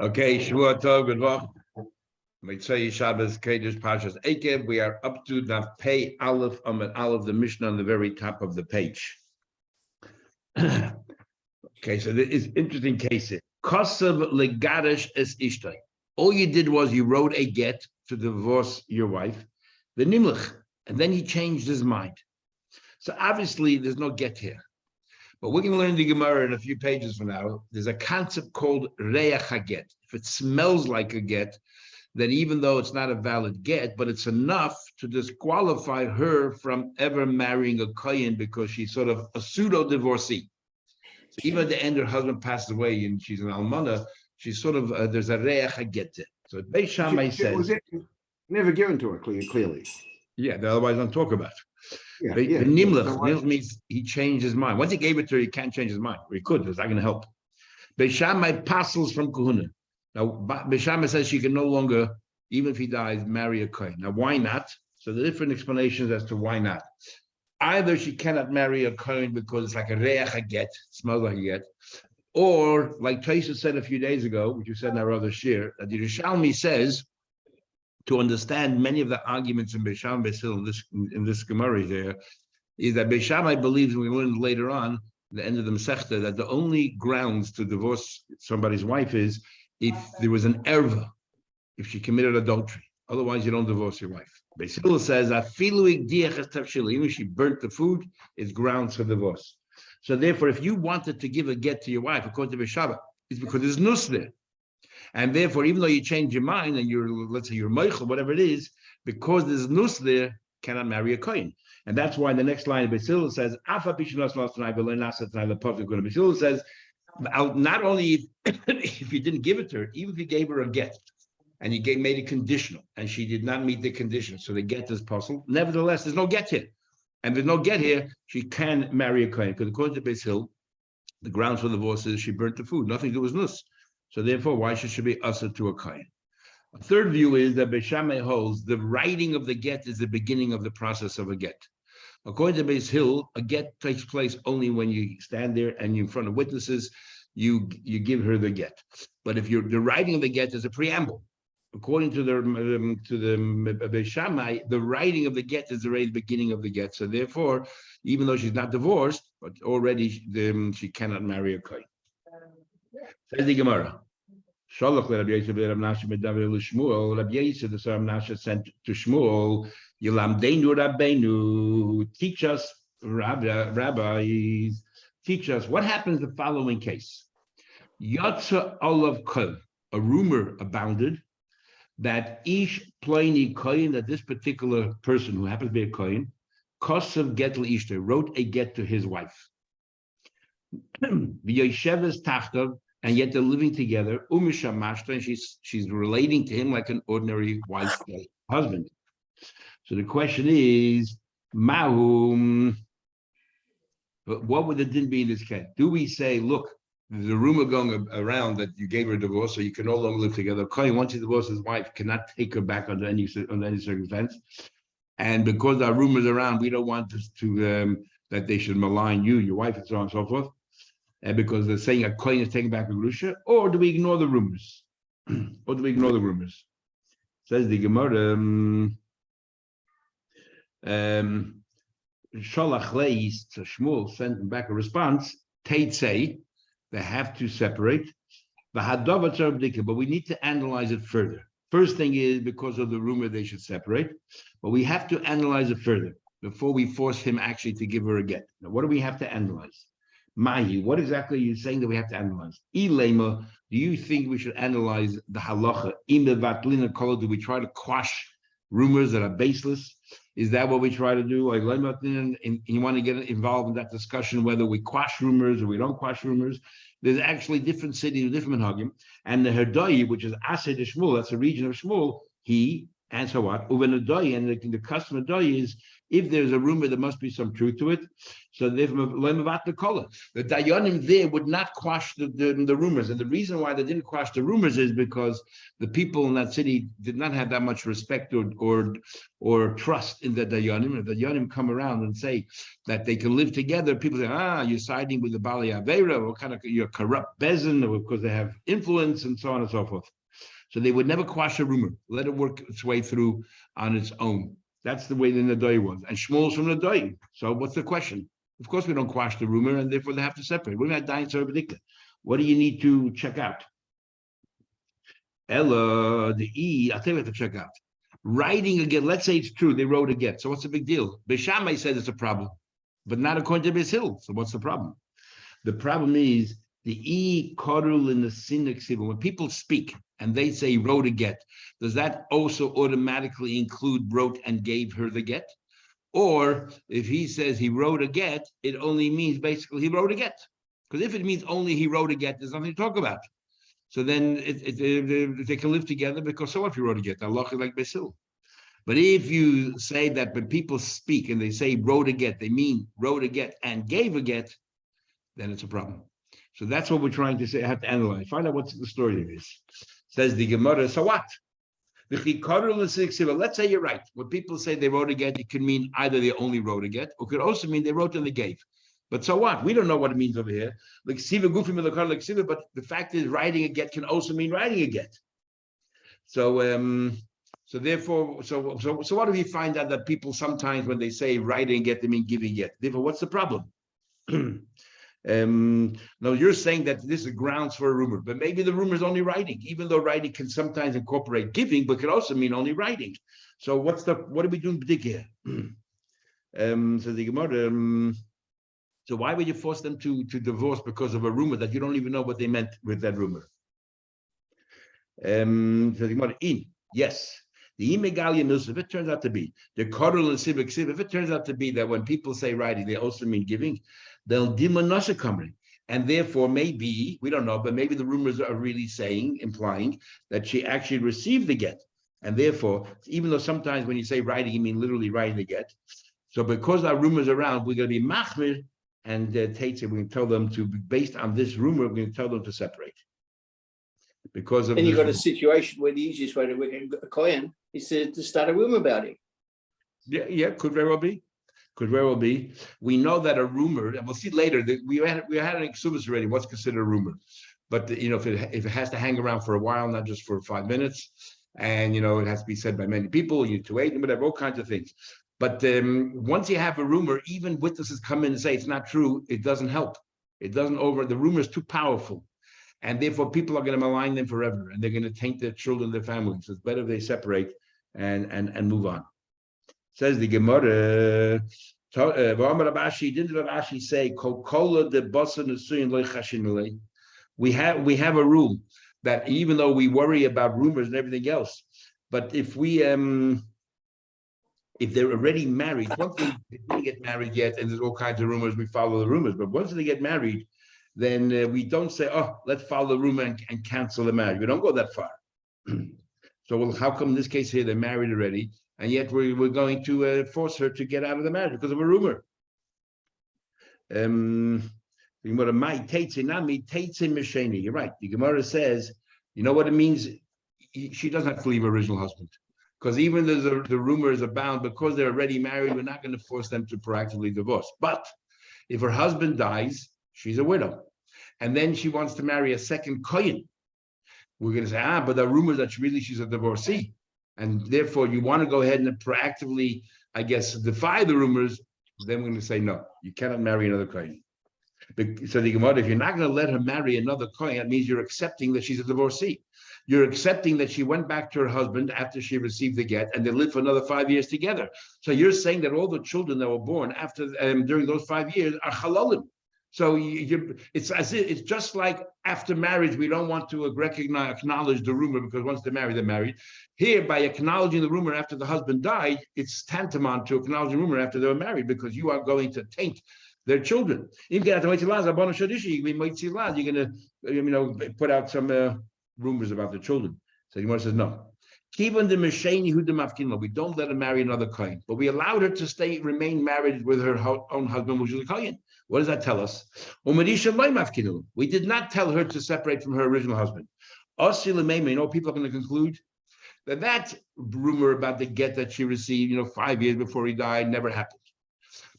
Okay, Shavua Tov, good luck. Mitzvah Shabbos Kedush Pashas Ekev. We are up to Daf Pei Aleph Amid Aleph, the Mishnah on the very top of the page. Okay, so there is interesting case here. Kosav legadish es ishtay. All you did was you wrote a get to divorce your wife, the nimlich, and then he changed his mind. So obviously there's no get here. But we're going to learn the Gemara in a few pages from now. There's a concept called reach haget. If it smells like a get, then even though it's not a valid get, but it's enough to disqualify her from ever marrying a kohen because she's sort of a pseudo-divorcee. So even at the end, her husband passed away and she's an almana, she's sort of, there's a reach haget. So Beis Shammai says... never given to her clearly. Yeah, otherwise don't talk about it. Yeah, The nimlich means he changed his mind. Once he gave it to her, he can't change his mind. Or he could, it's not going to help. Beis Shammai passes from Kahuna. Now, Beis Shammai says she can no longer, even if he dies, marry a kohen. Now, why not? So the different explanations as to why not. Either she cannot marry a kohen because it's like a reach haget, smells like a get, or like Taisa said a few days ago, which you said in our other shir, that the Yerushalmi says, to understand many of the arguments in Beis Shammai in this Gemara here, is that Beis Shammai believes, and we learned later on, the end of the Masechta, that the only grounds to divorce somebody's wife is if there was an erva, if she committed adultery. Otherwise, you don't divorce your wife. Beis Hillel says, even if she burnt the food, it's grounds for divorce. So therefore, if you wanted to give a get to your wife, according to Beis Shammai, it's because there's nus there. And therefore, even though you change your mind and you're, let's say you're meichel, whatever it is, because there's nus there, cannot marry a kohen. And that's why in the next line, Beis Hillel says, Beis Hillel says, not only if you didn't give it to her, even if you gave her a get, and you made it conditional, and she did not meet the condition, so the get is possible. Nevertheless, there's no get here. And there's no get here, she can marry a kohen. Because according to Beis Hillel, the grounds for the divorce is she burnt the food, nothing to do with nus. So therefore, why should she be usher to a kohen? A third view is that Beis Shammai holds the writing of the get is the beginning of the process of a get. According to Beis Hillel, a get takes place only when you stand there and you're in front of witnesses, you give her the get. But if the writing of the get is a preamble, according to the Beis Shammai, the writing of the get is already the beginning of the get. So therefore, even though she's not divorced, but already she cannot marry a kohen. Says the Gemara. Shalach le Rabbi Yosef le Rav Nasha medaber l'Shmuel. Rabbi Yosef the son of Nasha sent to Shmuel. Yilamdeinu Rabbeinu. Teach us, rabbis. Teach us what happens in the following case. Yatsa olav kol. A rumor abounded that ish pliny kohen, that this particular person who happens to be a kohen, kosav get l'ishta, wrote a get to his wife. V'yosheves tachtav. And yet they're living together. And she's relating to him like an ordinary wife husband. So the question is, mahum. But what would the din be in this case? Do we say, look, there's a rumor going around that you gave her a divorce, so you can no longer live together. Kohen, once he divorces his wife, cannot take her back under any circumstance. And because there are rumors around, we don't want this to that they should malign you, your wife, and so on and so forth. Because they're saying a kohen is taking back a grusha, or do we ignore the rumors? Says the Gemara, Sholach leis to Shmuel sent him back a response. Tate say they have to separate. But we need to analyze it further. First thing is because of the rumor they should separate, but we have to analyze it further before we force him actually to give her a get. Now, what do we have to analyze? Mahi, what exactly are you saying that we have to analyze? Ilema, do you think we should analyze the halacha? Do we try to quash rumors that are baseless? Is that what we try to do? Like, you want to get involved in that discussion whether we quash rumors or we don't quash rumors? There's actually different cities, different minhagim, and the Herdai, which is Ased Shmuel, that's a region of Shmuel. He answer what? And the custom of Herdai is If there's a rumor, there must be some truth to it. So the Dayanim there would not quash the rumors. And the reason why they didn't quash the rumors is because the people in that city did not have that much respect or trust in the Dayanim. If the Dayanim come around and say that they can live together, people say, you're siding with the Bali Aveira, or kind of you're corrupt bezin, because they have influence and so on and so forth. So they would never quash a rumor, let it work its way through on its own. That's the way the Nadai was. And Shmuel's from Nadai. So what's the question? Of course, we don't quash the rumor, and therefore they have to separate. We're not dying so ridiculous. What do you need to check out? Ella, the E, I'll tell you what to check out. Writing again, let's say it's true, they wrote again. So what's the big deal? Beishamai said it's a problem, but not according to Beis Hillel. So what's the problem? The problem is the E korul in the synax. When people speak and they say wrote a get, does that also automatically include wrote and gave her the get? Or if he says he wrote a get, it only means basically he wrote a get. Because if it means only he wrote a get, there's nothing to talk about. So then they can live together, because so what if you wrote a get? Allah is like Beis Hillel. But if you say that when people speak and they say wrote a get, they mean wrote a get and gave a get, then it's a problem. So that's what we're trying to say. I have to analyze, find out what the story is. Says the Gemara, so what? Let's say you're right. When people say they wrote a get, it could mean either they only wrote a get, or could also mean they wrote and they gave. But so what? We don't know what it means over here. But the fact is, writing a get can also mean writing a get. So therefore, what do we find out that people sometimes when they say writing a get, they mean giving a get? Therefore, what's the problem? Now you're saying that this is grounds for a rumor, but maybe the rumor is only writing, even though writing can sometimes incorporate giving, but could also mean only writing. So what are we doing big here? So the Gemara, so why would you force them to divorce because of a rumor that you don't even know what they meant with that rumor? So the Gemara, yes. The imegalia mills, if it turns out to be the korul and civic, if it turns out to be that when people say writing, they also mean giving, they'll dimanasha coming. And therefore, maybe, we don't know, but maybe the rumors are really implying that she actually received the get. And therefore, even though sometimes when you say writing, you mean literally writing the get. So because our rumors around, we're going to be machmir, and Tate said, we're going to tell them to, based on this rumor, we're going to tell them to separate. Because of, and you've got a situation where the easiest way to work a kohen is to start a rumor about him. Yeah, could very well be. Could very well be. We know that a rumor, and we'll see later that we had an exubus already. What's considered a rumor? But if it has to hang around for a while, not just for 5 minutes, and it has to be said by many people, you need to wait and whatever, all kinds of things. But once you have a rumor, even witnesses come in and say it's not true, it doesn't help. It doesn't the rumor is too powerful. And therefore, people are going to malign them forever, and they're going to taint their children, their families. So it's better if they separate and move on. Says the Gemara. Didn't Rashi say, we have a rule that even though we worry about rumors and everything else, but if they're already married, one thing they didn't get married yet, and there's all kinds of rumors, we follow the rumors. But once they get married, then we don't say, let's follow the rumor and cancel the marriage. We don't go that far. So how come in this case here they're married already, and yet we're going to force her to get out of the marriage because of a rumor? You're right. The Gemara says, you know what it means? She doesn't have to leave her original husband. Because even though the rumors abound, because they're already married, we're not going to force them to proactively divorce. But if her husband dies, she's a widow. And then she wants to marry a second kohen. We're going to say, but the rumors that she's a divorcee. And therefore, you want to go ahead and proactively, I guess, defy the rumors. Then we're going to say, no, you cannot marry another kohen. So the Gemara, if you're not going to let her marry another kohen, that means you're accepting that she's a divorcee. You're accepting that she went back to her husband after she received the get, and they lived for another 5 years together. So you're saying that all the children that were born after during those 5 years are halalim. So it's just like after marriage, we don't want to acknowledge the rumor because once they're married. Here, by acknowledging the rumor after the husband died, it's tantamount to acknowledging the rumor after they were married because you are going to taint their children. You're going to put out some rumors about the children. So the Gemara says no. Even the Mesheni who the we don't let her marry another kohen, but we allowed her to remain married with her own husband, which is a kohen. What does that tell us? We did not tell her to separate from her original husband. You know, people are going to conclude that rumor about the get that she received, 5 years before he died, never happened.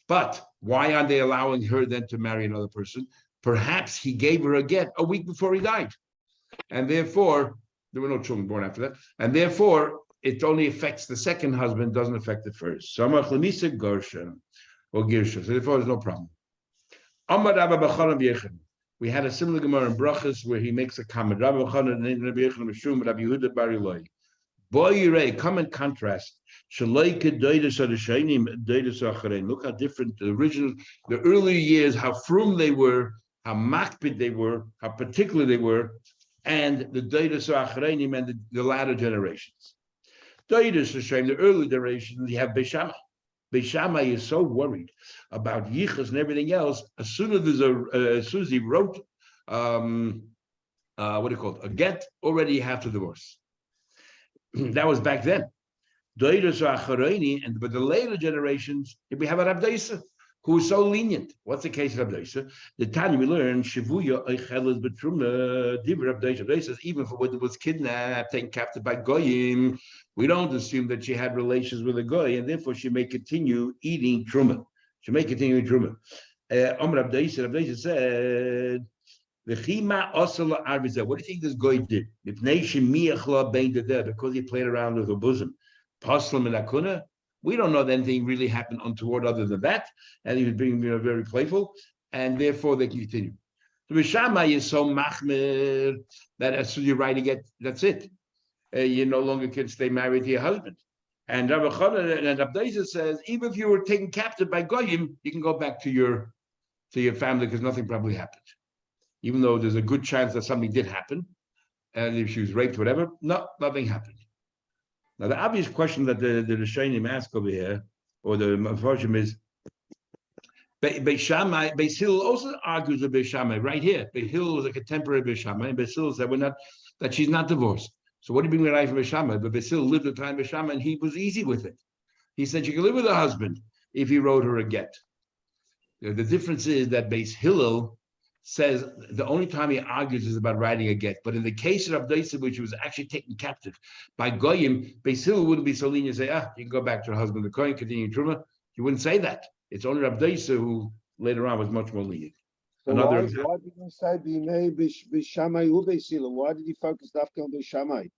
But why aren't they allowing her then to marry another person? Perhaps he gave her a get a week before he died, and therefore there were no children born after that, and therefore it only affects the second husband, doesn't affect the first. So therefore there's no problem. We had a similar Gemara in Brachas where he makes a comment. Come in contrast. Look how different the early years, how frum they were, how makpid they were, how particular they were, and the Doidus Achreinim and the latter generations. Doidus Hashem, the early generations, you have Beishamai. Beishamai is so worried about yichus and everything else. As soon as he wrote, a get, already you have to divorce. That was back then. But the later generations, we have a Rabdaisa who is so lenient. What's the case of Rabdaisa? The time we learn Shivuya Eichelas Betrumna Div Rabdaisa says even for when it was kidnapped, taken captive by Goyim, we don't assume that she had relations with a Goy, and therefore she may continue eating Truma. She may continue eating Truma. Rabdaisa said, what do you think this guy did? Because he played around with her bosom. We don't know that anything really happened untoward other than that, and he was being very playful, and therefore they continue. The Shammai is so machmir that as soon as you're writing it, that's it. You no longer can stay married to your husband. And Rabbi Chanan and Abdaiza says, even if you were taken captive by Goyim, you can go back to your family because nothing probably happened. Even though there's a good chance that something did happen, and if she was raped, whatever, no, nothing happened. Now, the obvious question that the Rishonim ask over here, or the Mepharshim is, Beis Hillel also argues with Beis Shammai right here. Beis Hillel was a contemporary Beis Shammai, and Beis Hillel said that she's not divorced. So what do you bring right from Beis Shammai? But Beis Hillel lived at the time of Beis Shammai, and he was easy with it. He said she could live with her husband if he wrote her a get. The difference is that Beis Hillel says the only time he argues is about writing a get. But in the case of Abdaisa, which was actually taken captive by Goyim, Beis Hillel wouldn't be so lenient and say, you can go back to her husband, the Kohen, continue Truma. He wouldn't say that. It's only Abdaisa who later on was much more lenient. So why did you say B'Shamai u Beis Hillel? Why did he focus on B'Shamai?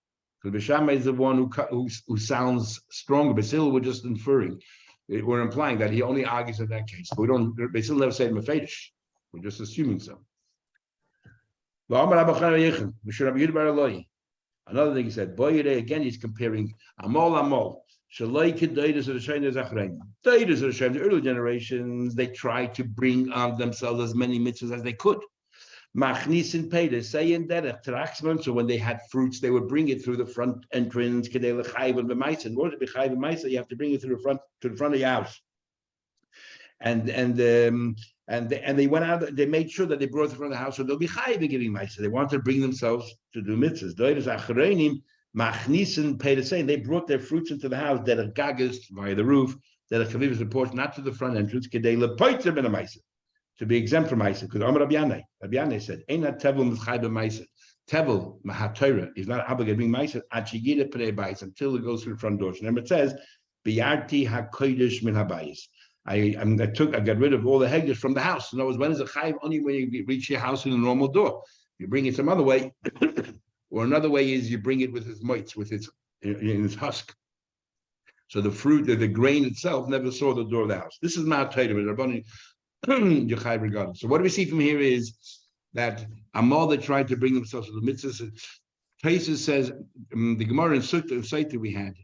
Because B'Shamai is the one who sounds stronger. Beis Hillel we're just inferring. We're implying that he only argues in that case. But we don't, Beis Hillel never said Mefedish. We're just assuming so. Another thing he said, again, he's comparing Amol. The early generations, they tried to bring on themselves as many mitzvahs as they could. So when they had fruits, they would bring it through the front entrance. In order to be chayv b'maisa, you have to bring it to the front of your house. And they went out. They made sure that they brought it from the house, so they'll be chayiv giving ma'aser. They wanted to bring themselves to do mitzvahs. They brought their fruits into the house. That are gagas via the roof. That are chavivas report not to the front entrance. To be exempt from ma'aser. Because Rabbi Yanai said, "Ein tevel m'chayiv b'ma'aser." Tevel mahatayra is not obligated to bring ma'aser until it goes through the front door. So remember, it says, "Biyarti hakodesh min habayis." I got rid of all the hegdish from the house. In other words, when is a chayiv? Only when you reach your house in a normal door. You bring it some other way, or another way is you bring it with its mites, with its in its husk. So the fruit, the grain itself, never saw the door of the house. This is not Rabbanim Yechayiv regardless. So what do we see from here is that Amal that tried to bring themselves to the mitzvahs. Taisus says the Gemara in Sutta we had,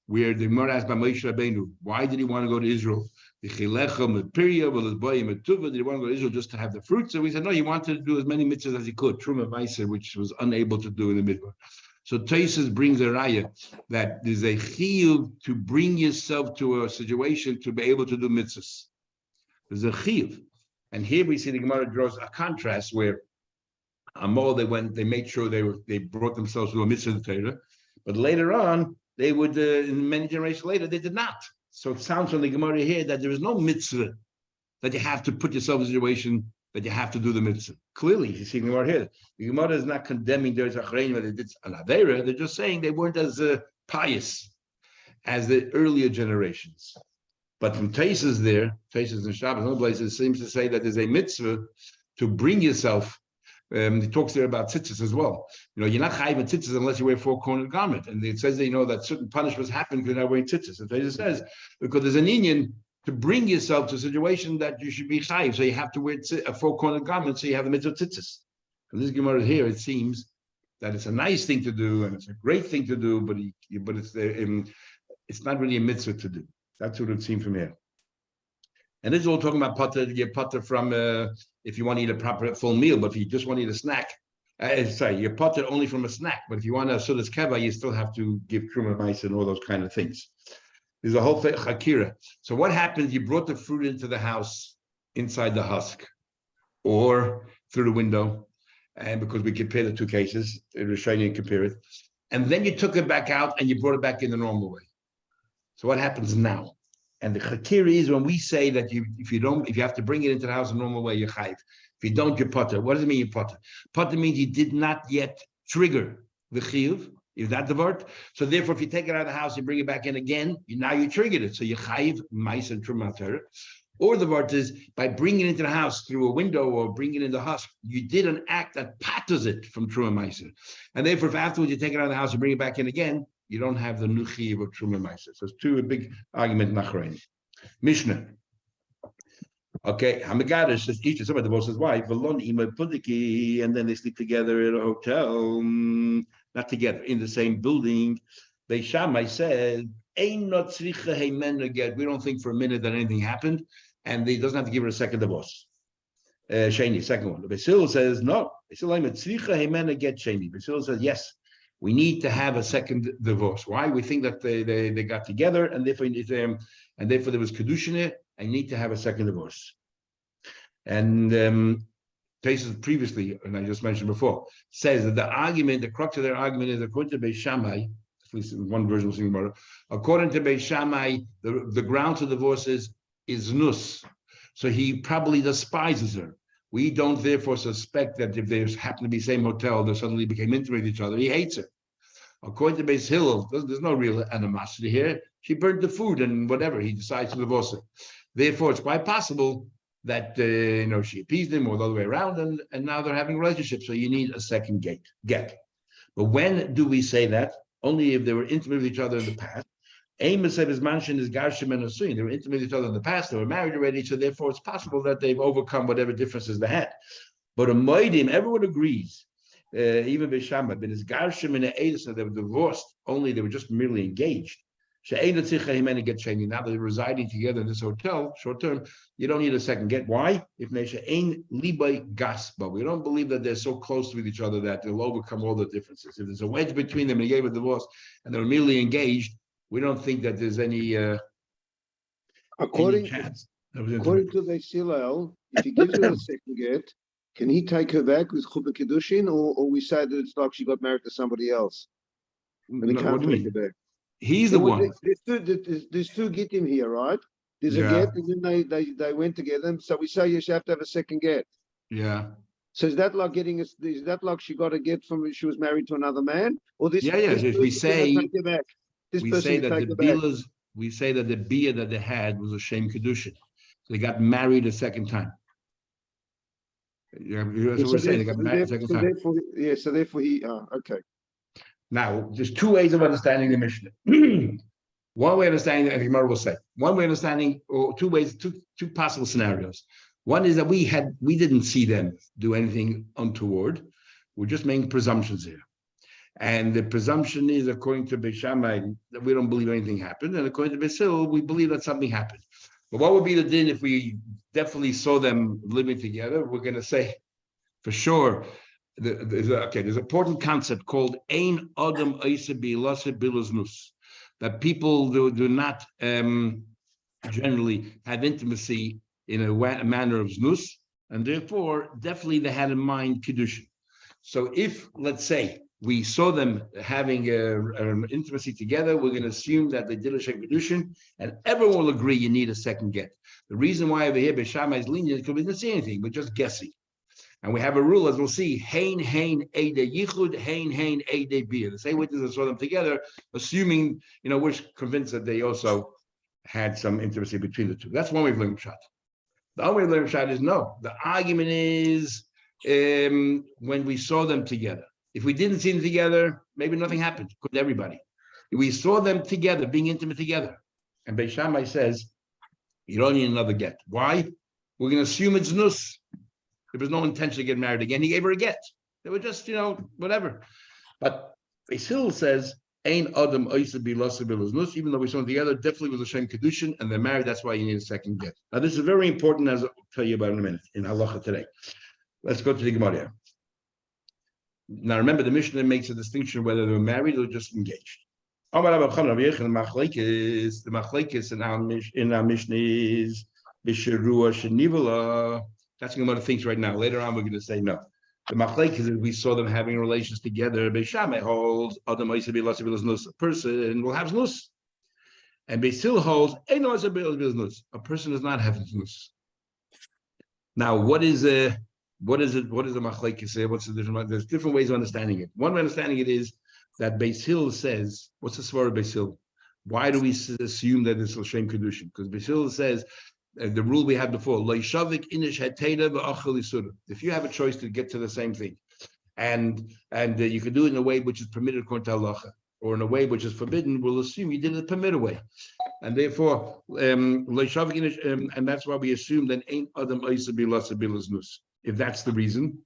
where the Gemara asked by Moshe Rabbeinu, why did he want to go to Israel? Did he want to go to Israel just to have the fruit? So we said, no, he wanted to do as many mitzvahs as he could, Truma Meiser, which was unable to do in the mitzvah. So Taisus brings a raya that there's a chiyuv to bring yourself to a situation to be able to do mitzvahs. There's a chiyuv. And here we see the Gemara draws a contrast where Amal, they made sure they brought themselves to a mitzvah Torah. But later on, they would, many generations later, they did not. So it sounds from the Gemara here that there is no mitzvah that you have to put yourself in a situation that you have to do the mitzvah. Clearly, you see the Gemara here. The Gemara is not condemning their Zachrein when they did an Aveira. They're just saying they weren't as pious as the earlier generations. But from Taisus there, Taisus and Shabbos, other places, seems to say that there's a mitzvah to bring yourself. He talks there about tzitzis as well. You're not chayiv in tzitzis unless you wear four-cornered garment. And it says that, that certain punishments happen because you're not wearing tzitzis. And Taisus says, because there's an inyan to bring yourself to a situation that you should be chayiv. So you have to wear a four-cornered garment so you have the mitzvah tzitzis. And this Gemara here, it seems that it's a nice thing to do and it's a great thing to do, but it's not really a mitzvah to do. That's what it would seem from here. And this is all talking about potter, to get potter from if you want to eat a proper full meal, but if you just want to eat a snack, you're potter only from a snack. But if you want a sudas keva, you still have to give truma mice and all those kind of things. There's a whole chakira. So what happens? You brought the fruit into the house inside the husk, or through the window, and because we compare the two cases, it was shiny and compare it, and then you took it back out and you brought it back in the normal way. So what happens now? And the chakira is when we say that if you have to bring it into the house the normal way, you're chayiv. If you don't, you're potter. What does it mean you're potter? Potter means you did not yet trigger the chiyuv. Is that the word? So therefore, if you take it out of the house, you bring it back in again, now you triggered it. So you're chayiv, mais and trumater. Or the word is by bringing it into the house through a window or bringing it in the husk, you did an act that patters it from truma meiser. And therefore, if afterwards you take it out of the house, you bring it back in again, you don't have the nuchi of truma meiser. So it's a big argument nachrein. Mishnah. Okay, Hamagadish says each of some of the boss's wife, and then they sleep together in a hotel, not together in the same building. Beis Shammai said, "Ein not tzricha heimen again." We don't think for a minute that anything happened, and he doesn't have to give her a second divorce. Sheni, second one. Beis Hillel says no. Beis Hillel tzricha heimen get Sheni. Beis Hillel says yes. We need to have a second divorce. Why? We think that they got together, and therefore there was kedushin, and you need to have a second divorce. And cases previously, and I just mentioned before, says that the crux of their argument is according to Beis Shammai, at least in one version we'll see tomorrow, according to Beis Shammai, the ground to divorce is nus. So he probably despises her. We don't therefore suspect that if they happen to be same hotel, they suddenly became intimate with each other. He hates her. According to Beis Hillel, there's no real animosity here. She burned the food and whatever, he decides to divorce her. Therefore, it's quite possible that she appeased him or the other way around, and now they're having a relationship. So you need a second get. But when do we say that? Only if they were intimate with each other in the past. Amos said his mansion is Garshim and Asuin. They were intimate with each other in the past. They were married already, so therefore it's possible that they've overcome whatever differences they had. But a Moedim, everyone agrees, even Beis Shammai, but it's Garshim and Eidus, they were divorced. Only they were just merely engaged. Now they're residing together in this hotel, short term. You don't need a second get. Why? If we don't believe that they're so close with each other that they'll overcome all the differences. If there's a wedge between them and they gave a divorce and they're merely engaged, we don't think that there's any chance. According to Beis Hillel, if he gives her a second get, can he take her back with Chuppah Kiddushin, or we say that it's like she got married to somebody else? And he can't take her back. He's the one. There's two Gittim here, right? There's a get, and then they went together. So we say you have to have a second get. Yeah. So is that like is that like she got a get from when she was married to another man? Or this? We say that the bia that they had was a shem kedushin. So they got married a second time. Yeah, that's what we're saying. They got married a second time. So therefore he. Okay. Now, there's two ways of understanding the Mishnah. One way of understanding, and the Gemara will say, one way of understanding, or two ways, two possible scenarios. One is that we didn't see them do anything untoward. We're just making presumptions here. And the presumption is, according to Beis Shammai, that we don't believe anything happened. And according to Beis Hillel, we believe that something happened. But what would be the din if we definitely saw them living together? We're going to say, for sure, there's an important concept called Ein Adam Eisa Bilase Bilaznus, that people do not generally have intimacy in a manner of znus, and therefore definitely they had in mind kiddushin. So if, let's say, we saw them having an intimacy together, we're going to assume that they did a Shem Kedushin, and everyone will agree you need a second get. The reason why over here Beishamai is lenient is because we didn't see anything, we're just guessing. And we have a rule, as we'll see, hein eide yichud, hein eide bia. The same witnesses saw them together, assuming, we're convinced that they also had some intimacy between the two. That's one way of learning Pshat. The other way of learning Pshat is no. The argument is when we saw them together. If we didn't see them together, maybe nothing happened with everybody. We saw them together, being intimate together. And Beis Shammai says, you don't need another get. Why? We're going to assume it's nus. There was no intention to get married again. He gave her a get. They were just, whatever. But Beis Hillel says, Ein Adam Oisa Bi Lasa Bilas Nus, even though we saw them together, definitely was a Shem Kedushin, and they're married. That's why you need a second get. Now, this is very important, as I'll tell you about in a minute, in Halacha today. Let's go to the Gemara. Now, remember, the Mishnah makes a distinction whether they were married or just engaged. The Machlekes in our Mishnah is Bisharua Shenivala. That's what Gemara thinks right now. Later on, we're going to say no. The Machlekes is we saw them having relations together. Beis Shammai holds Adam Oisa Bi Lasa Bilas Nus, a person will have nus, and Beis Hillel holds Ein Oisa Bi Lasa Bilas Nus, a person does not have nus. Now, what is it? What does the Machlekes say? What's the different? There's different ways of understanding it. One way of understanding it is that Beis Hillel says, what's the svara of Beis Hillel? Why do we assume that it's L'Shem Kedushin? Because Beis Hillel says the rule we had before: Lo yishavik inish heteda v'achel yisura. If you have a choice to get to the same thing, and you can do it in a way which is permitted according to halacha, or in a way which is forbidden, we'll assume you did it the permitted way, and therefore lo yishavik inish, and that's why we assume that ain't adam oisa bi lasa bilas nus. If that's the reason,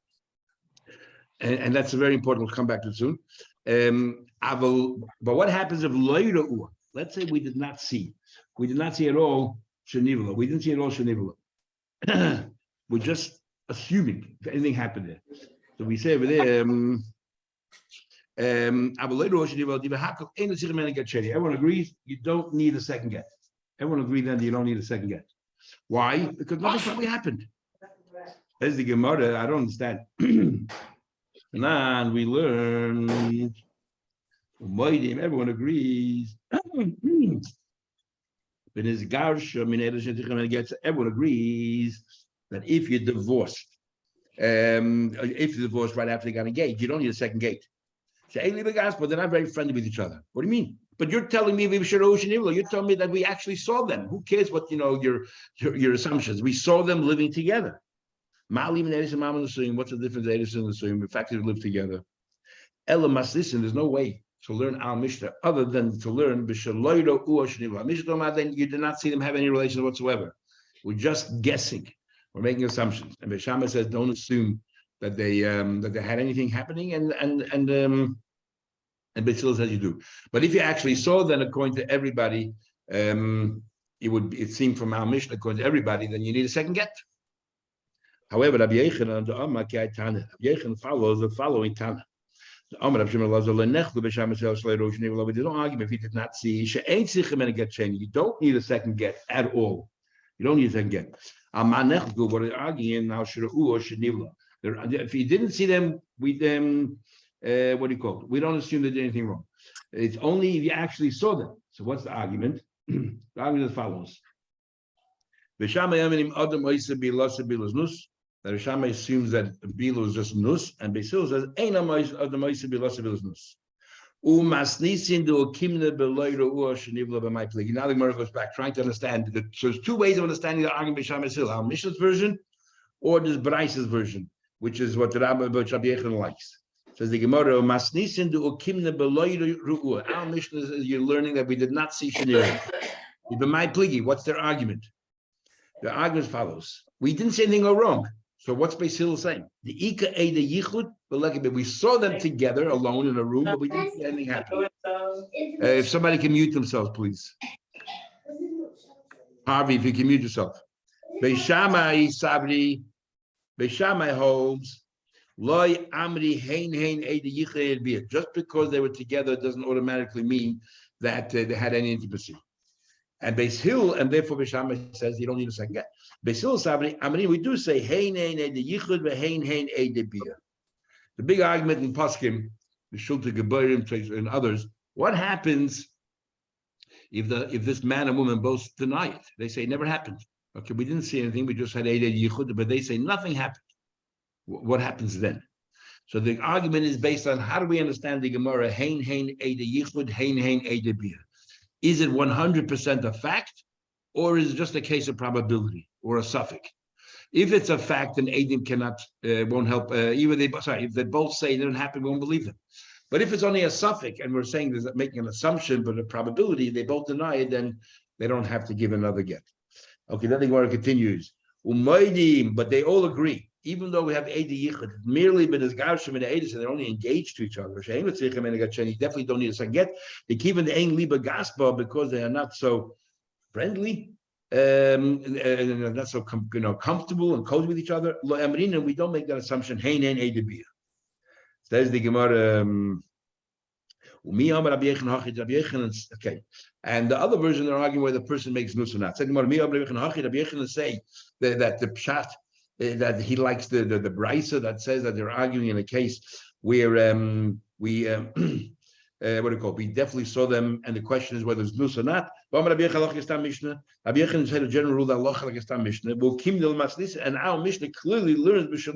and that's very important, we'll come back to it soon. But what happens if loyra'u? Let's say we did not see at all shenivla. We didn't see at all shenivla. We're just assuming if anything happened there. So we say over there, everyone agrees you don't need a second get. Everyone agrees then you don't need a second get. Why? Because nothing probably happened. As the Gemara, I don't understand. And we learn, everyone agrees. Everyone agrees that if you're divorced, right after they got engaged, you don't need a second gate. Say, hey, but they're not very friendly with each other. What do you mean? But you're telling me you're telling me that we actually saw them. Who cares what your assumptions? We saw them living together. What's the difference? In fact, they live together. There's no way to learn Al Mishnah other than to learn then you did not see them have any relations whatsoever. We're just guessing. We're making assumptions. And Beis Shammai says, don't assume that they had anything happening, and Beis Hillel says you do. But if you actually saw, then according to everybody, it seemed from Al Mishnah according to everybody, then you need a second get. However, Rabbi Yechon follows the following Tana. We did not argue if he did not see. You don't need a second get at all. You don't need a second get. What are arguing now? If you didn't see them, we what do you call it? We don't assume they did anything wrong. It's only if you actually saw them. So what's the argument? The argument is as follows. That Shammai assumes that Bilu is just nus, and Beis Hillel says, "Einam of the Moisa Bilas Bilas nus." Umasnisin do kimna beloyro uashenivla b'mayplig. Now the Gemara goes back, trying to understand. So there's two ways of understanding the argument of Shammai Hillel: our Mishnah's version, or this Braisa's version, which is what the Rabbi Yechon likes. Says the Gemara, "Masnisin do kimna beloyro ruah." Our Mishnah is you're learning that we did not see shenivla. B'maypligi. What's their argument? The argument follows: we didn't see anything go wrong. So what's Beis Hillel saying? The Ika Eida Yichud, we saw them together alone in a room, but we didn't see anything happen. If somebody can mute themselves, please. Harvey, if you can mute yourself. Beis Shammai Sabri, Beis Shammai holds, Loi Amri Hein Eida Yichud. Just because they were together doesn't automatically mean that they had any intimacy. And Beis Hillel, and therefore Beis Shammai says you don't need a second get. Beis Hillel Sabri, we do say hein the yichud ve'hein the bia. The big argument in Poskim, the Shulta Geberim and others. What happens if this man and woman both deny it? They say it never happened. Okay, we didn't see anything. We just had Eidei Yichud, but they say nothing happened. What happens then? So the argument is based on how do we understand the Gemara? Hein Eidei Yichud, hein Eidei Bia. Is it 100% a fact, or is it just a case of probability or a suffix? If it's a fact, then Eidim won't help. If they both say it didn't happen, we won't believe them. But if it's only a suffix and we're saying there's making an assumption, but a probability, they both deny it, then they don't have to give another get. Okay, then the Gemara continues. But they all agree, even though we have Eidei Yichud, merely but as Garshim and Eidis, and they're only engaged to each other. You definitely don't need a second get. They keep in the Ein Liba Gaspa because they are not so friendly, not so comfortable and cozy with each other. And we don't make that assumption. Hein Eidei Bia. Says the Gemara. Okay, and the other version they're arguing where the person makes nus or not. Say the say that the pshat that he likes the brisa that says that they're arguing in a case where what do you call it? We definitely saw them, and the question is whether it's nus or not. Rabbi Yechon said a general rule that Allah Mishnah. And our Mishnah clearly learns how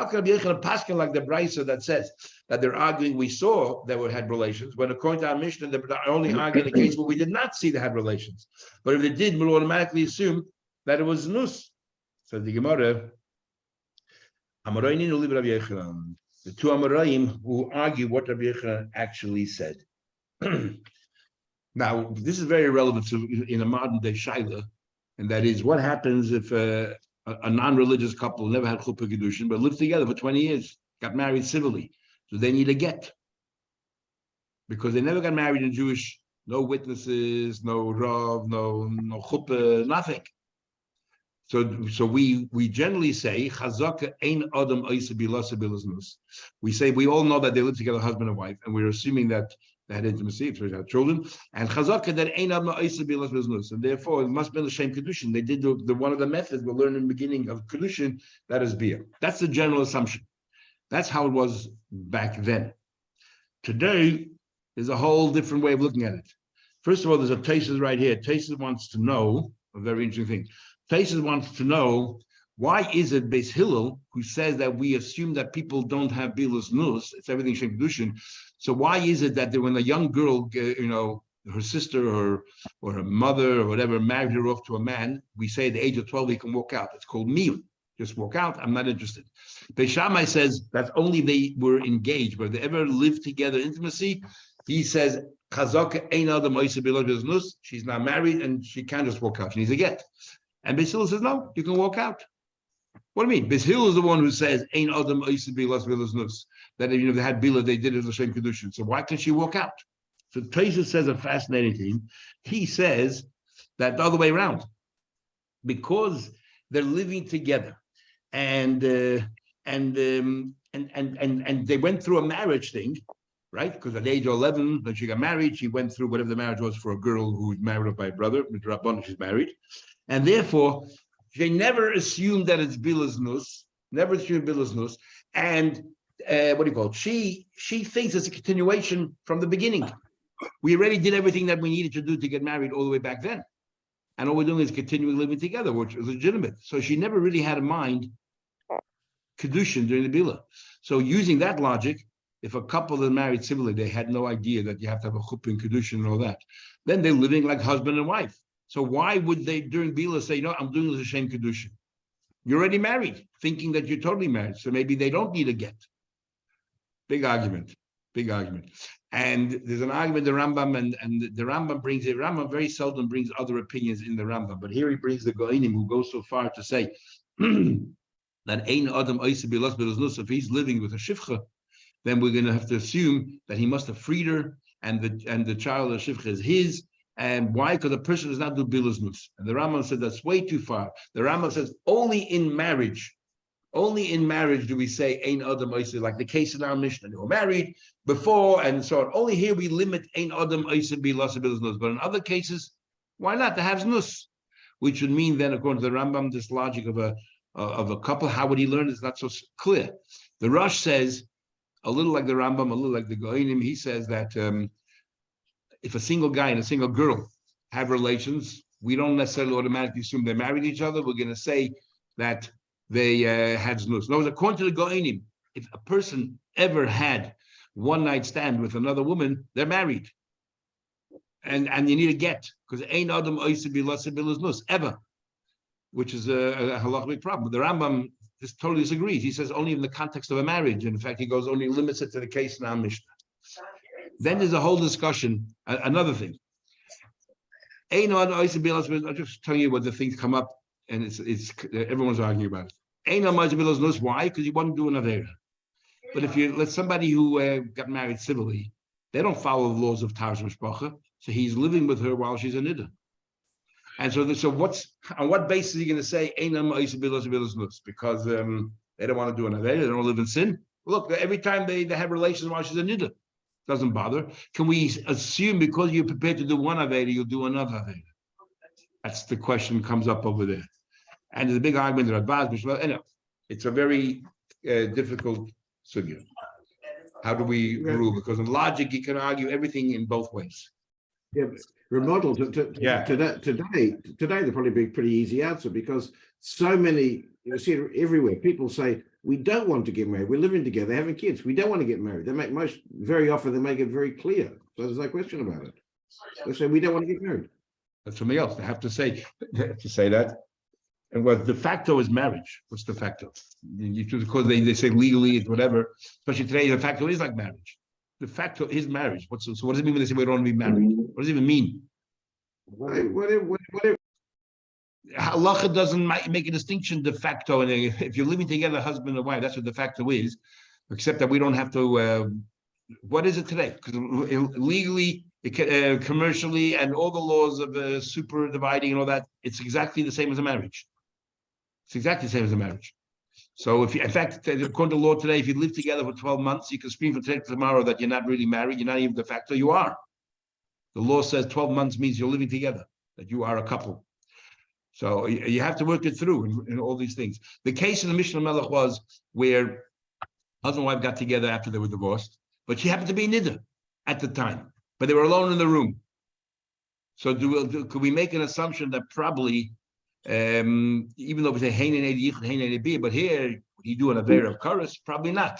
can Rabbi Yechon paskin like the brisa that says that they're arguing we saw that we had relations, when according to our Mishnah they're only arguing in the case where we did not see they had relations. But if they did, we'll automatically assume that it was nus. So the Gemara, the two Amoraim who argue what Rabbi Yechon actually said. Now, this is very relevant in a modern day shaila, and that is what happens if a non-religious couple never had chuppah kedushin but lived together for 20 years, got married civilly, so they need a get because they never got married in Jewish, no witnesses, no rav, no chuppah, nothing. So we generally say chazaka ein adam oisa bilasa bilasnus. We say we all know that they live together, husband and wife, and we're assuming that they had intimacy, if they had children. And chazaka that ein adam oisa bilasa bilasnus, and therefore it must be the same kedushin. They did the one of the methods we learned in the beginning of kedushin, that is bia. That's the general assumption. That's how it was back then. Today is a whole different way of looking at it. First of all, there's a Tosfos right here. Tosfos wants to know a very interesting thing. Tosfos wants to know why is it Beis Hillel who says that we assume that people don't have bilus nus, it's everything shem kedushin. So why is it that when a young girl, her sister or her mother or whatever married her off to a man, we say at the age of 12 he can walk out? It's called miyun. Just walk out. I'm not interested. Beis Shammai says that's only they were engaged, but if they ever lived together intimacy, he says chazaka ein adam oisa bilus nus. She's not married and she can't just walk out. She needs a get. And Beis Hillel says, no, you can walk out. What do you mean? Beis Hillel is the one who says, Ein Adam Oisa Bilas Bilas Nus. That if they had Bila, they did it the same condition. So why can't she walk out? So Tosfos says a fascinating thing. He says that the other way around. Because they're living together and they went through a marriage thing, right? Because at the age of 11, when she got married, she went through whatever the marriage was for a girl who was married off by a brother. With Rabban, she's married. And therefore, they never assumed that it's bilas nus, never assumed bilas nus. And what do you call it? She thinks it's a continuation from the beginning. We already did everything that we needed to do to get married all the way back then. And all we're doing is continuing living together, which is legitimate. So she never really had in mind kedushin during the bila. So using that logic, if a couple that married civilly, they had no idea that you have to have a chuppah and kedushin and all that, then they're living like husband and wife. So why would they during bila say, no, I'm doing this Hashem kedushin? You're already married, thinking that you're totally married. So maybe they don't need a get. Big argument. And there's an argument, the Rambam, and the Rambam brings it. Rambam very seldom brings other opinions in the Rambam, but here he brings the Goinim who goes so far to say that Ein Adam Oisa Bilas Bilas Nus, if he's living with a shivcha, then we're going to have to assume that he must have freed her, and the child of shivcha is his. And why? Because the person does not do bilas nus. And the Rambam said that's way too far. The Rambam says only in marriage do we say Ein Adam Oisa, like the case in our Mishnah. They were married before and so on. Only here we limit Ein Adam Oisa bilas nus. But in other cases, why not? To have nus, which would mean then, according to the Rambam, this logic of a couple, how would he learn? It's not so clear. The Rosh says a little like the Rambam, a little like the Goinim. He says that if a single guy and a single girl have relations, we don't necessarily automatically assume they married each other. We're going to say that they had znus. In other words, according to the Goinim, if a person ever had one night stand with another woman, they're married. And you need a get, because ein adam oisibilas ever, which is a halachic problem. The Rambam just totally disagrees. He says only in the context of a marriage. In fact, he goes only limits it to the case in our Mishnah. Then there's a whole discussion. Another thing. Ein adam oisibilas. I'll just tell you what the things come up, and it's everyone's arguing about it. Ein adam oisibilas. Why? Because you want to do an avera. But if you let somebody who got married civilly, they don't follow the laws of Tarz Mishpacha, so he's living with her while she's a niddah. And so what's on what basis are you going to say Einam Eisabilas? Because they don't want to do an avera, they don't live in sin. Look, every time they have relations while she's a niddah, doesn't bother. Can we assume because you're prepared to do one avera, you'll do another avera? That's the question comes up over there. And there's a big argument that Rabaz, it's a very difficult sugya. How do we rule? Because in logic, you can argue everything in both ways. Yeah, remodel today, there'll probably be a pretty easy answer because so many, you see it everywhere. People say, we don't want to get married. We're living together, having kids. We don't want to get married. Very often they make it very clear. So there's no question about it. They say, we don't want to get married. That's something else. They have to say that. And what de facto is marriage. What's de facto? Because they say legally it's whatever. Especially today, de facto is like marriage. De facto is marriage. So what does it mean when they say we don't want to be married? What does it even mean? Halacha doesn't make a distinction de facto. And if you're living together, husband and wife, that's what de facto is. Except that we don't have to. What is it today? Because legally, commercially, and all the laws of super dividing and all that, it's exactly the same as a marriage. It's exactly the same as a marriage. So if you, in fact, according to law today, if you live together for 12 months, you can scream from today to tomorrow that you're not really married, you're not even de facto, you are. The law says 12 months means you're living together, that you are a couple. So you have to work it through in all these things. The case in the Mishnah Melech was where husband and wife got together after they were divorced, but she happened to be niddah at the time, but they were alone in the room. So could we make an assumption that probably, even though we say hein and yichud, hein and bi, but here you do an avera of karas, probably not.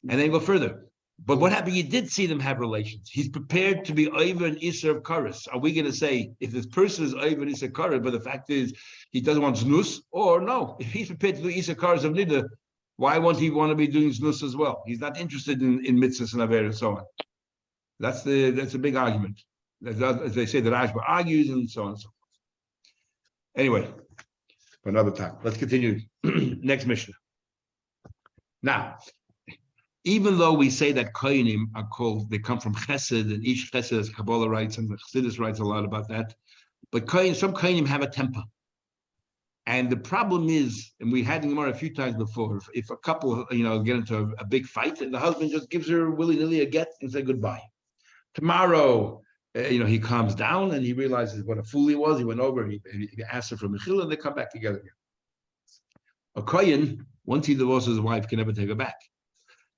And then go further. But what happened? You did see them have relations. He's prepared to be over an isser of karas. Are we going to say if this person is over an isser karas, but the fact is he doesn't want znus, or no? If he's prepared to do isser karas of nida, why won't he want to be doing znus as well? He's not interested in mitzvahs and avera and so on. That's a big argument. As they say, the Rashba argues and so on and so forth. Anyway, for another time. Let's continue. Next Mishnah. Now, even though we say that Kohanim are called, they come from Chesed, and each Chesed, as Kabbalah writes, and the Chassidus writes a lot about that, but some Kohanim have a temper. And the problem is, and we had in Gemara a few times before, if a couple, get into a big fight, and the husband just gives her willy-nilly a get and say goodbye. Tomorrow, he calms down and he realizes what a fool he was. He went over and he asked her for Mechila, and they come back together again. A Kohen, once he divorces his wife, can never take her back.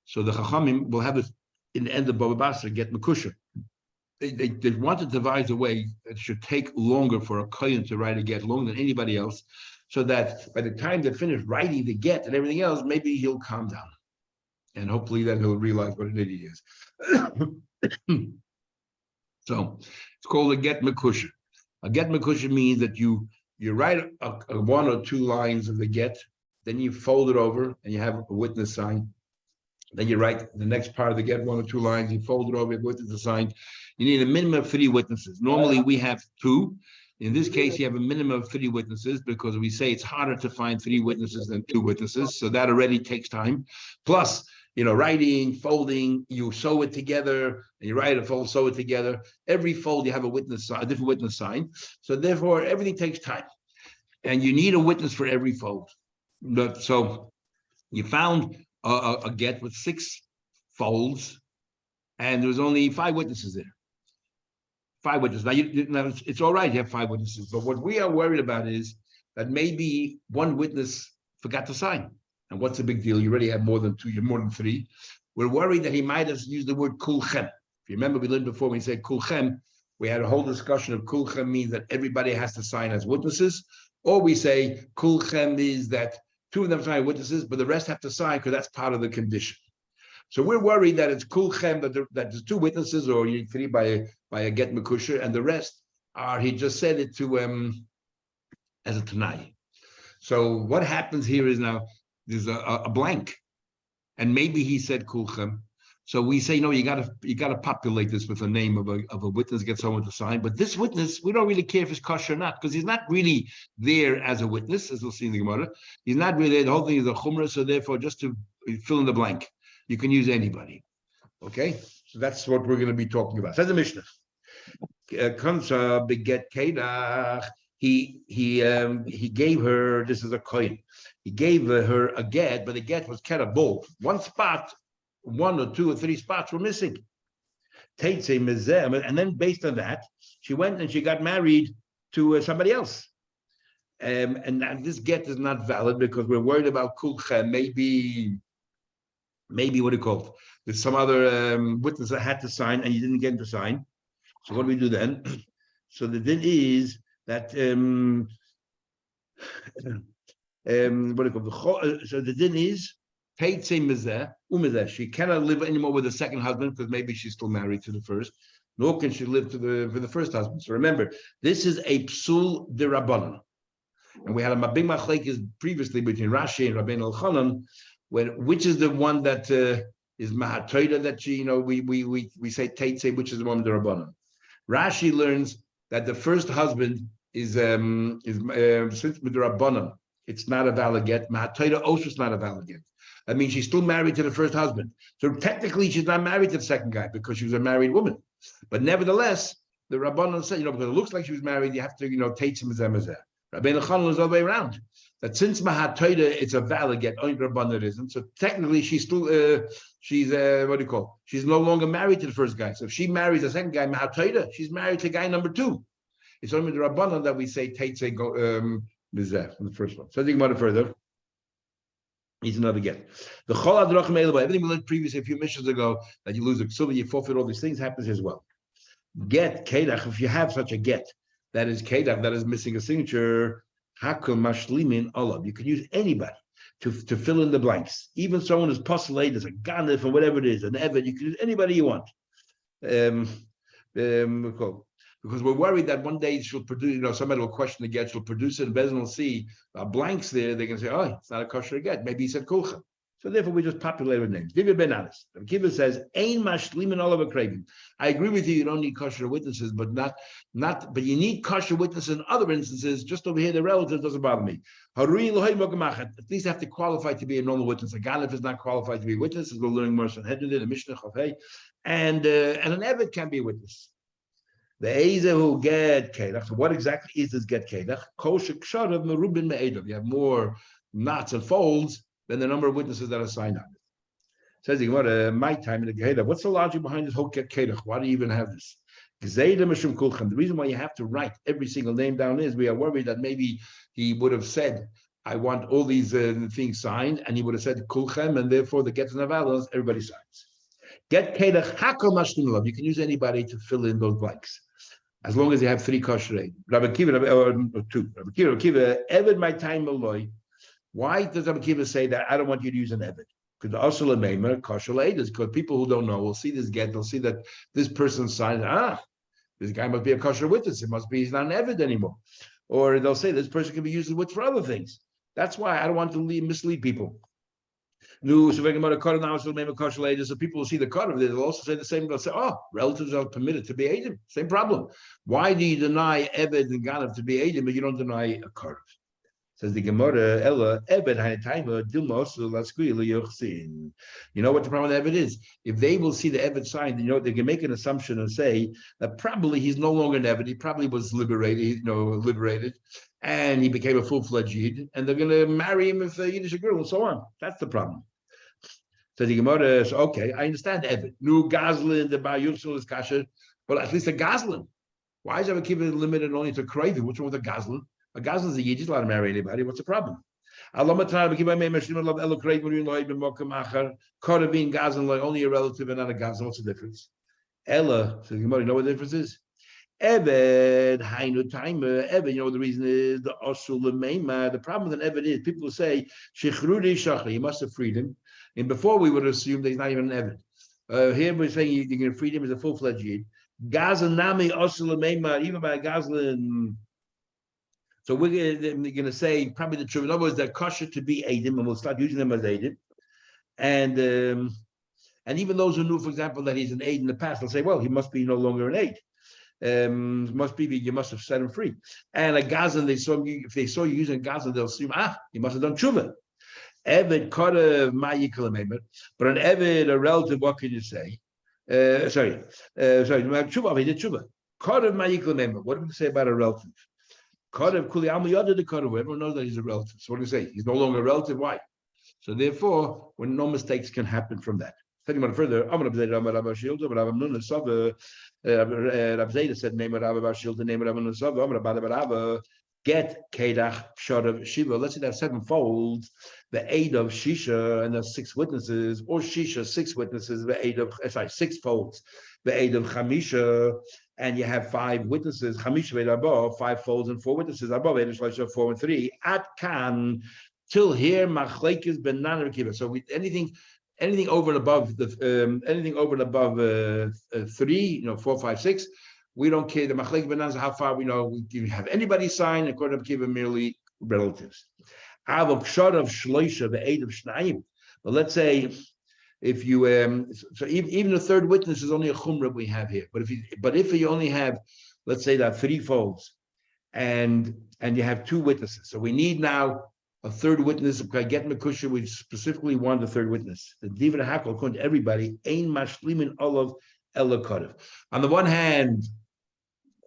So the Chachamim will have it in the end of Baba Basra, get Mekusha. They want to devise a way that it should take longer for a Kohen to write a get, longer than anybody else, so that by the time they finish writing the get and everything else, maybe he'll calm down. And hopefully then he'll realize what an idiot he is. So it's called a get mekusha. A get mekusha means that you write a one or two lines of the get, then you fold it over and you have a witness sign. Then you write the next part of the get, one or two lines, you fold it over, your witness is signed. You need a minimum of 3 witnesses. Normally we have 2. In this case, you have a minimum of 3 witnesses because we say it's harder to find 3 witnesses than 2 witnesses. So that already takes time. Plus, writing, folding, you sew it together, and you write and fold, sew it together. Every fold, you have a different witness sign. So therefore, everything takes time. And you need a witness for every fold. So you found a get with 6 folds, and there was only 5 witnesses there. 5 witnesses. Now, it's all right, you have 5 witnesses. But what we are worried about is that maybe one witness forgot to sign. And what's the big deal? You already have more than 2, you're more than 3. We're worried that he might have used the word kulchem. If you remember, we learned before when we said kulchem, we had a whole discussion of kulchem means that everybody has to sign as witnesses, or we say kulchem is that two of them sign witnesses, but the rest have to sign because that's part of the condition. So we're worried that it's kulchem that there's two witnesses, or you need three by a get mekusher, and the rest are he just said it to as a tanai. So what happens here is now there's a blank, and maybe he said kulchem. So we say no, you gotta populate this with a name of a witness, get someone to sign. But this witness, we don't really care if it's kosher or not, because he's not really there as a witness, as we'll see in the Gemara. He's not really there. The whole thing is a chumrah, so therefore, just to fill in the blank, you can use anybody. Okay, so that's what we're going to be talking about. Says the Mishnah. Kansa beget kedach. He gave her. This is a coin. He gave her a get, but the get was kedach both. One spot, one or two or three spots were missing. And then based on that, she went and she got married to somebody else. And this get is not valid because we're worried about kulchem. Maybe what do you call it? There's some other witness that had to sign and you didn't get him to sign. So what do we do then? So the din is that what do you call it? So the din is she cannot live anymore with the second husband because maybe she's still married to the first. Nor can she live for the first husband. So remember, this is a psul de rabbanan, and we had a big machlekes previously between Rashi and Rabbeinu Elchanan. Which is the one that is mahatoida that she, we say teitze, which is the one with the rabbanon. Rashi learns that the first husband is since with the rabbanon, it's not a valid get. Mahatoida also is not a valid get. That means she's still married to the first husband. So technically, she's not married to the second guy because she was a married woman. But nevertheless, the rabbanon said, because it looks like she was married, you have to, teitze mezeh. Rabbeinu Elchanan is all the way around. That since Mahatoida, it's a valid get, only Rabbanan isn't. So technically, she's still, she's no longer married to the first guy. So if she marries the second guy, Mahatoida, she's married to guy number two. It's only the Rabbanan that we say Teitze Mizeh from the first one. So I think about it further. He's another get. The Chol Adrachim Eilabah, everything we learned previously a few missions ago, that you lose a ksuva, you forfeit all these things, happens as well. Get, Kedach, if you have such a get, that is kedach, that is missing a signature. Hakul mashlimin olav. You can use anybody to fill in the blanks. Even someone who's postulated as a ganif or whatever it is, an eved. You can use anybody you want. Because we're worried that one day she'll produce. Somebody will question the get. She'll produce it, and Bezin will see blanks there. They can say, "Oh, it's not a kosher get. Maybe he said kulcha." So therefore, we just populate with names. Divya ben Anis. The Kiva says, "Ein mashlimin olav akravim." I agree with you. You don't need kosher witnesses, but but you need kosher witnesses in other instances. Just over here, the relative doesn't bother me. At least have to qualify to be a normal witness. A ganif is not qualified to be a witness, as we're learning more on Hedron, the Mishnah Chavei, and an eved can be a witness. The Eizer who get kedach. So what exactly is this get kedach? Kosher kshav merubin me'edav. You have more knots and folds than the number of witnesses that are signed on it. Says the Gemara, my time in the Geheda. What's the logic behind this whole get kedach? Why do you even have this? The reason why you have to write every single name down is we are worried that maybe he would have said, I want all these things signed, and he would have said kulchem, and therefore the get is not valid, everybody signs. Get kedach hakol mashlim. You can use anybody to fill in those blanks, as long as you have three kosher. Rabbi Kiva, or two. Rabbi Kiva, Eved my time aloi. Why does Rabbi Kiva say that? I don't want you to use an Eved. Because also lemeimer kosher leidus. Because people who don't know will see this get. They'll see that this person signed. This guy must be a kosher witness. It must be he's not an Eved anymore. Or they'll say this person can be used with for other things. That's why I don't want to mislead people. So people will see the cut of this. They'll also say the same. They'll say, relatives are permitted to be Eidim. Same problem. Why do you deny Eved and Ganav to be Eidim, but you don't deny a Karav? Says the Gemara, Ella, Eved Hainataiva, Dilmos, Laskuil, you know what the problem with Eved is? If they will see the Eved sign, they can make an assumption and say that probably he's no longer an Eved, he probably was liberated, and he became a full-fledged Yid, and they're going to marry him with a Yiddish girl and so on. That's the problem. So the Gemara says, okay, I understand Eved. Nu Gazlin, the Bar Yusuf is kasher, but at least a Gazlin. Why is Rabbi Kiva limited only to Kraven? What's wrong with a Gazlin? A Gazlin is a Yid, he's allowed to marry anybody. What's the problem? Only a relative and not a gazan. What's the difference? Ella, so you know what the difference is? Eved, Hainu Timer, Eved, you know what the reason is? The Osul Meima. The problem with an Eved is people say, Shechrudi Shachar, you must have freed him. And before we would assume that he's not even an Eved. Here we're saying you can free him as a full-fledged Yid. Gazan Nami Osul Meima, even by Gazlan. So we're going to say probably the truth. In other words, they're kosher to be Eidim, and we'll start using them as Eidim. And even those who knew, for example, that he's an aid in the past, they'll say, well, he must be no longer an aid. Must be you must have set him free. And a Gazan, if they saw you using a Gazan, they'll assume, he must have done tshuva. Eved kodev ma'yikalamemer, but an Eved, a relative, what can you say? Sorry, tshuva, he did tshuva. Kodev ma'yikalamemer. What do we say about a relative? Kodev kuli alma the kodev. Everyone knows that he's a relative. So what do we say? He's no longer a relative. Why? So therefore, when no mistakes can happen from that. Taking on further, Rav Zayda said, name of Rabbi Shilda, name of Rabbi Nusava, get Kedach Shad of Shiva. Let's say there are 7 folds, the aid of Shisha, and there's 6 witnesses, or Shisha, 6 witnesses, the aid of 6 folds, the aid of Chamisha, and you have 5 witnesses, Chamisha above, 5 folds and 4 witnesses above, 4 and 3. At Kan till here, Machlekes ben Nan Kiva. So anything over and above anything over and above 3, 4, 5, 6, we don't care. The machlek benaz how far we know. We can have anybody sign according to Kiva merely relatives. Av pshad of shloisha the aid of shnayim. But let's say if you so even the 3rd witness is only a chumrah we have here. But if you only have, let's say that 3 folds and you have 2 witnesses, so we need now a 3rd witness. If I get Mekusha, we specifically want the 3rd witness. The Divrei Hakol, according to everybody, Ein Mashlimin Olav Ela Kodev. On the one hand,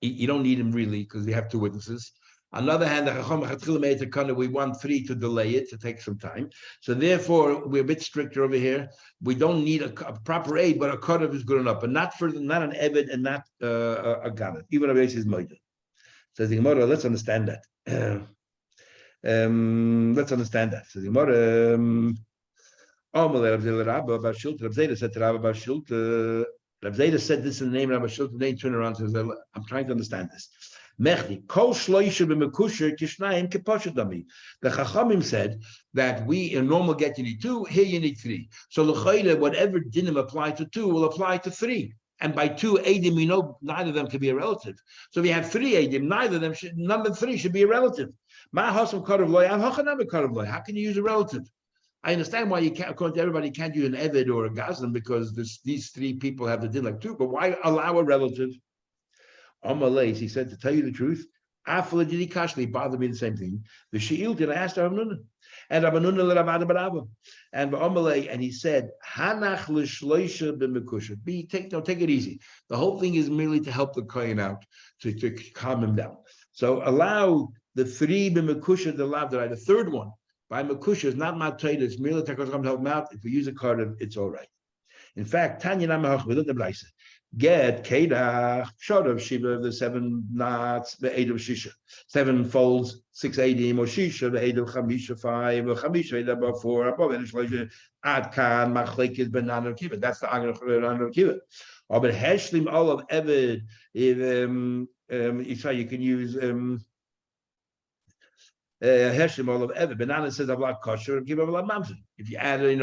you don't need him really because you have 2 witnesses. On the other hand, the Chacham Chatchila made a kind of, we want 3 to delay it, to take some time. So therefore, we're a bit stricter over here. We don't need a proper aid, but a Kodev is good enough, but not an Eved and not a Ganet. Even a Beis is Moida. Says the Gemara, let's understand that. Let's understand that. So the Gemara, Rav Zayda said to Rabbi Bar Shilta, Rav Zayda said this in the name of Rabbi Shilta, then he turned around and says, I'm trying to understand this. Mechdi, kol shloisha b'mekusher kishnayim kepashat dami. The Chachamim said that we, in normal get you need 2, here you need 3. So l'chayla, whatever dinim apply to 2 will apply to 3. And by 2 Eidim, we know neither of them can be a relative. So if you have 3 Eidim, none of 3 should be a relative. How can you use a relative? I understand why you can't, according to everybody, you can't use an Eved or a Gazlan because these 3 people have the din like 2, but why allow a relative? Amalei, he said, to tell you the truth, Afla did he kashli, bothered me the same thing. The She'il did I ask Rav Nuna. And Rav Nuna le Rav Barava. And Amalei, and he said, Hanach l'shloisha b'mekusha. Take it easy. The whole thing is merely to help the Kohen out, to calm him down. So allow the 3 b'mekusha the lav, the 3rd one by mekusha is not matayda. It's merely to help him out. If we use a card, it's all right. In fact, Tanya Namahach with the Blaisa. Get Kedach, short of Shiva, the 7 knots, the 8 of Shisha, 7 folds, 6 Eidim, or Shisha, the 8 of Chamisha, 5, or Chamisha, above 4, above it, Adkan, Machlekes, Banana Kiva. That's the Agan of Banana Kiva. Or but Heshlim, all of Eved, if you can use Heshlim, all of Eved. Banana says, Avlat kosher, give Avlat mamzer. If you add, an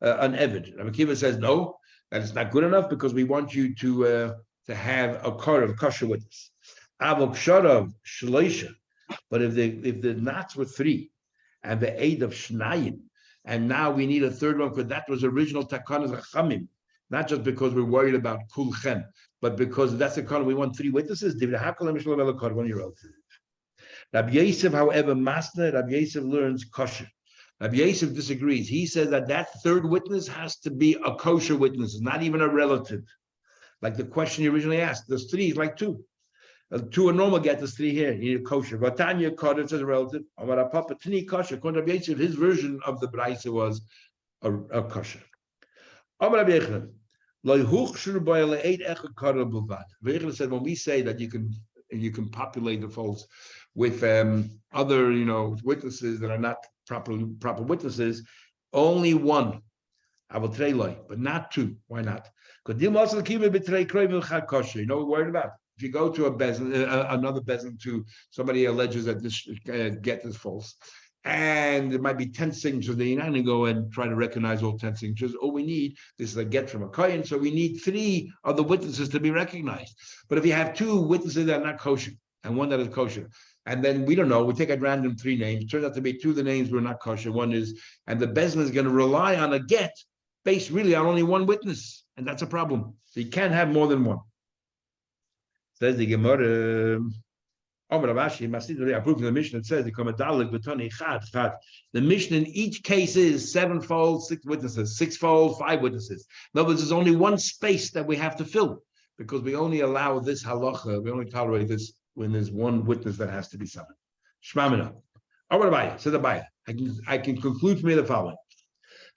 Eved. Rabbi Kiva says, no. That is not good enough because we want you to have a kosher witness. Avok sharav shloisha. But if the knots were 3 and the 8 of shnayim, and now we need a 3rd one because that was original takanas chachamim, not just because we're worried about kulchem, but because that's the kind we want 3 witnesses. Rabbi Yosef, however, master Rabbi Yosef learns kosher. Rabbi Yosef disagrees. He says that 3rd witness has to be a kosher witness, not even a relative. Like the question you originally asked, there's 3, like 2. 2 a normal get, there's 3 here. You need a kosher. Vatanya Kodev says a relative. Amar Papa Tini kosher. According to Rabbi Yosef, his version of the Braisa was a kosher. Amar Rabbi Yechon, Lo yuchshur bo ele 8 echad kodev b'vad. Rabbi Yechon said when we say that you can and you can populate the folds with other, witnesses that are not proper witnesses. Only one, I will trade but not two. Why not? Because we're worried about. If you go to another bezin to somebody alleges that this get is false, and there might be 10 signatures, then you're not going to go and try to recognize all 10 signatures. All we need, this is a get from a kohen, so we need 3 of the witnesses to be recognized. But if you have 2 witnesses that are not kosher and one that is kosher, and then we don't know, we take at random 3 names, it turns out to be 2 of the names were not kosher, one is, and the bezin is going to rely on a get based really on only one witness, and that's a problem. So you can't have more than one. Says the Gemara. Approving the Mishnah, it says the Mishnah in each case is 7-fold, 6 witnesses, 6-fold, 5 witnesses. In other words, there's only one space that we have to fill because we only allow this halacha, we only tolerate this when there's one witness that has to be summoned. Shmamina. Says the Baya. I can conclude from here the following.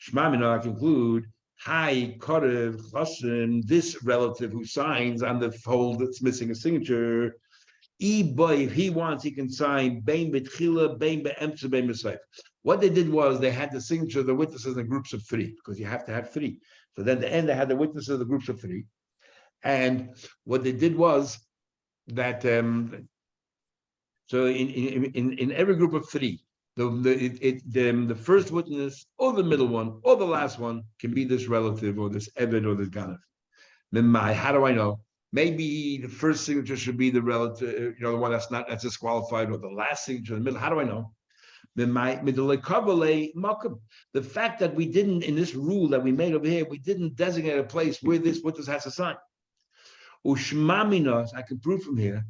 Shmamina, I conclude. Hi, Korev Chassim, this relative who signs on the fold that's missing a signature. If he wants, he can sign Bein Betchila, Bein Be'emtza, Bein B'Seif. What they did was they had the signature of the witnesses in groups of 3 because you have to have 3. So then at the end they had the witnesses of the groups of 3, and what they did was that so in every group of 3, the first witness or the middle one or the last one can be this relative or this Eved or this Ganav. Then how do I know? Maybe the first signature should be the relative, the one that's disqualified, or the last signature in the middle. How do I know? The fact that we didn't, in this rule that we made over here, we didn't designate a place where this witness has to sign. Ushmaminos, I can prove from here,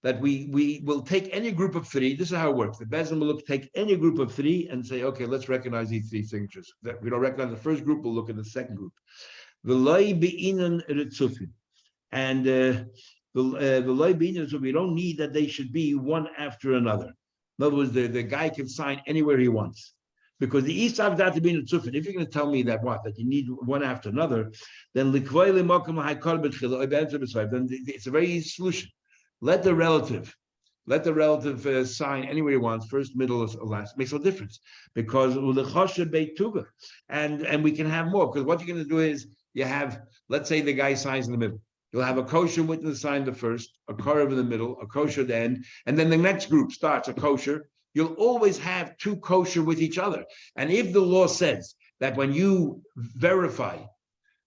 that we will take any group of 3. This is how it works. The bezin will take any group of 3 and say, okay, let's recognize these 3 signatures. That we don't recognize the first group, we'll look at the second group. And the so we don't need that they should be one after another. In other words, the guy can sign anywhere he wants. Because the Isav got to be in the Tzufin. If you're going to tell me that you need one after another, then it's a very easy solution. Let the relative sign anywhere he wants, first, middle, or last. Makes no difference because and we can have more. Because what you're going to do is you have, let's say the guy signs in the middle. You'll have a kosher witness sign the first, a korev in the middle, a kosher at the end, and then the next group starts a kosher. You'll always have 2 kosher with each other. And if the law says that when you verify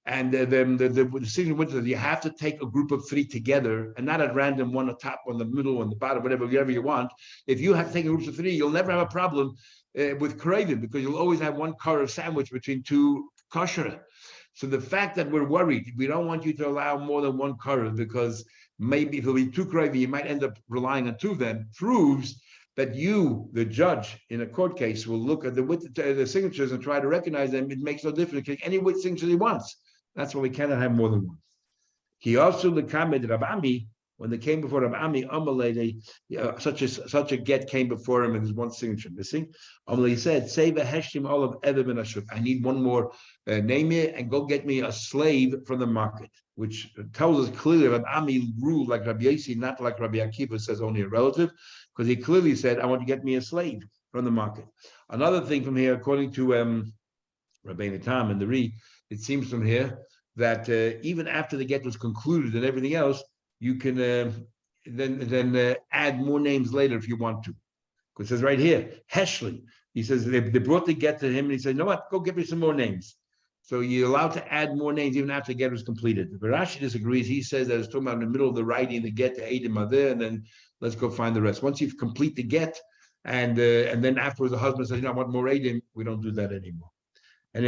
and the decision witnesses, you have to take a group of 3 together and not at random, one on top, one in the middle, one on the bottom, whatever you want. If you have to take a group of 3, you'll never have a problem with koravim because you'll always have one korev sandwich between 2 kosher. So the fact that we're worried, we don't want you to allow more than 1 korev because maybe if it'll be 2 koravim, you might end up relying on 2 of them, proves that you, the judge in a court case, will look at the signatures and try to recognize them. It makes no difference. He can any which signature he wants. That's why we cannot have more than 1. He also the Kamed Rabami, when they came before Rabami, Amalei, such a get came before him and there's 1 signature missing. Amalei said, "Save a heshtim all of Erev and Ashuk. I need 1 more name it and go get me a slave from the market," which tells us clearly Rabami ruled like Rabbi Yossi, not like Rabbi Akiva says only a relative, because he clearly said, "I want to get me a slave from the market." Another thing from here, according to Rabbeinu Tam and the Re, it seems from here that even after the get was concluded and everything else, you can then add more names later if you want to. Because it says right here, Heshley. He says they brought the get to him and he said, "You know what? Go get me some more names." So you're allowed to add more names even after the get was completed. But Rashi disagrees. He says that it's talking about in the middle of the writing the get to Eidim are there, and then let's go find the rest. Once you've complete the get, and then afterwards the husband says, "You know, I want more Eidim," we don't do that anymore. And